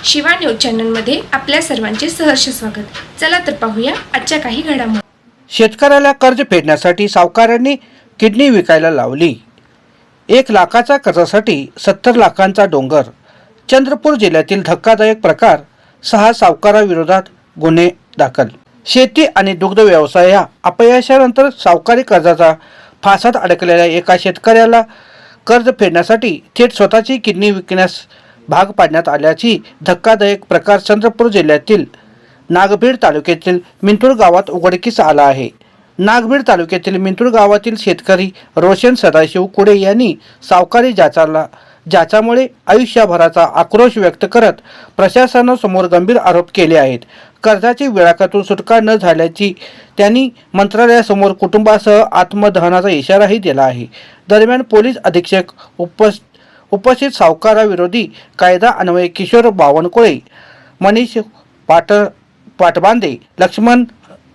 Shiva news चॅनलमध्ये आपल्या सर्वांचे सहर्ष स्वागत। चला तर पाहूया आजच्या काही घडामोडी। शेतकऱ्याला कर्ज फेडण्यासाठी सावकारांनी किडनी विकायला लावली। 1 लाखाच्या कर्जासाठी 70 लाखांचा डोंगर। चंद्रपूर जिल्ह्यातील धक्कादायक प्रकार, 6 सावकाराविरोधात गुन्हे दाखल। शेती आणि दुग्ध व्यवसाय या अपयशानंतर सावकारी कर्जाचा फासात अडकलेल्या एका शेतकऱ्याला कर्ज फेडण्यासाठी थेट स्वतःची किडनी विकण्यास भाग पाडण्यात आल्याची धक्कादायक प्रकार चंद्रपूर जिल्ह्यातील नागभीड तालुक्यातील मिंतूर गावात उघडकीस आला आहे। नागभीड तालुक्यातील मिंतूर गावातील शेतकरी रोशन सदाशिव कुडे यांनी सावकारी ज्याच्यामुळे आयुष्यभराचा आक्रोश व्यक्त करत प्रशासनासमोर गंभीर आरोप केले आहेत। कर्जाची विळाखातून सुटका न झाल्याची त्यांनी मंत्रालयासमोर कुटुंबासह आत्मदहनाचा इशाराही दिला आहे। दरम्यान पोलीस अधीक्षक उपस्थित सावकाराविरोधी कायदा अन्वये किशोर बावनकुळे, मनीष पाटबांदे, लक्ष्मण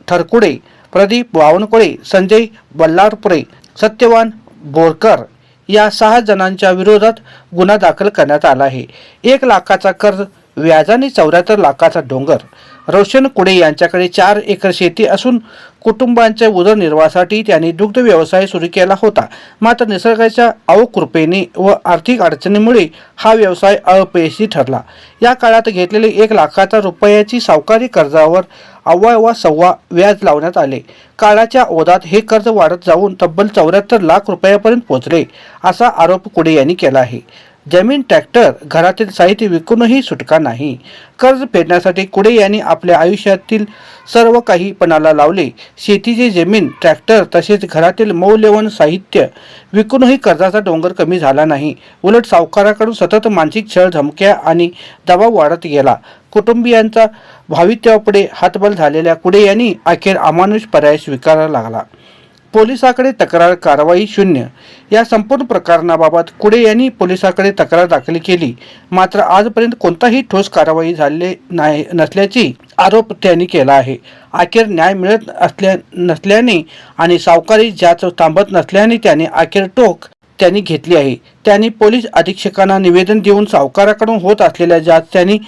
थरकुडे, प्रदीप बावनकुळे, संजय बल्लारपुरे, सत्यवान बोरकर या 6 जणांच्या विरोधात गुन्हा दाखल करण्यात आला आहे। 1 लाखाचा कर्ज, व्याजाने 74 लाखाचा डोंगर। रोशन कुडे यांच्याकडे 4 एकर शेती असून कुटुंबांच्या उदरनिर्वाहासाठी त्यांनी दुग्ध व्यवसाय सुरू केला होता। मात्र निसर्गाच्या अवकृपेने व आर्थिक अडचणीमुळे हा व्यवसाय अपयशी ठरला। या काळात घेतलेले 1 लाखाचा रुपयाची सावकारी कर्जावर अव्वा सव्वा व्याज लावण्यात आले। काळाच्या ओघात हे कर्ज वाढत जाऊन तब्बल 74 लाख रुपयापर्यंत पोहोचले, असा आरोप कुडे यांनी केला आहे। जमीन, ट्रॅक्टर, घरातील साहित्य विकूनही सुटका नाही। कर्ज फेडण्यासाठी कुडे यांनी आपल्या आयुष्यातील सर्व काही पणाला लावले। शेतीची जमीन, ट्रॅक्टर तसेच घरातील मौल्यवान साहित्य विकूनही कर्जाचा डोंगर कमी झाला नाही। उलट सावकाराकडून सतत मानसिक छळ, धमक्या आणि दबाव वाढत गेला। कुटुंबियांचा भवितव्यापुढे हातबल झालेल्या कुडे यांनी अखेर अमानुष पर्याय स्वीकारावा लागला। पोलिसाकडे तक्रार, कारवाई शून्य। या संपूर्ण प्रकरणाबाबत कुडे यांनी पोलिसाकडे तक्रार दाखल केली, मात्र आजपर्यंत कोणताही ठोस कारवाई झाले नसल्याची आरोप त्यांनी केला आहे। अखेर न्याय मिळत नसल्याने आणि सावकारी ज्याच थांबत नसल्याने त्यांनी अखेर टोक त्यांनी घेतली आहे। त्यांनी पोलीस अधीक्षकांना निवेदन देऊन सावकाराकडून होत असलेल्या जाच त्यांनी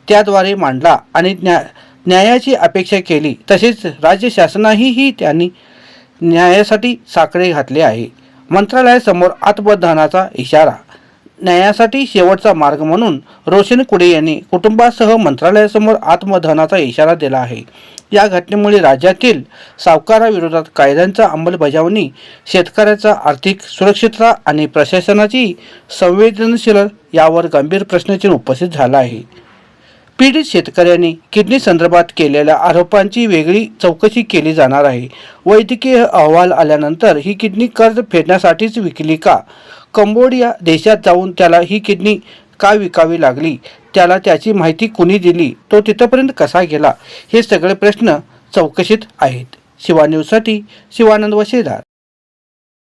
त्याद्वारे मांडला आणि न्यायाची अपेक्षा केली। तसेच राज्य शासनाही त्यांनी न्यायासाठी साकडे घातले आहे। मंत्रालयासमोर आत्मदहनाचा इशारा। न्यायासाठी शेवटचा मार्ग म्हणून रोशन कुडे यांनी कुटुंबासह मंत्रालयासमोर आत्मदहनाचा इशारा दिला आहे। या घटनेमुळे राज्यातील सावकाराविरोधात कायद्यांचा अंमलबजावणी, शेतकऱ्याचा आर्थिक सुरक्षितता आणि प्रशासनाची संवेदनशीलता यावर गंभीर प्रश्नचिन्ह उपस्थित झाला आहे। पीडित शेतकऱ्यांनी किडनी संदर्भात केलेल्या आरोपांची वेगळी चौकशी केली जाणार आहे। वैद्यकीय अहवाल आल्यानंतर ही किडनी कर्ज फेडण्यासाठीच विकली का? कंबोडिया देशात जाऊन त्याला ही किडनी का विकावी लागली? त्याला त्याची माहिती कुणी दिली? तो तिथपर्यंत कसा गेला? हे सगळे प्रश्न चौकशीत आहेत। शिवा न्यूजसाठी शिवानंद वशेदार।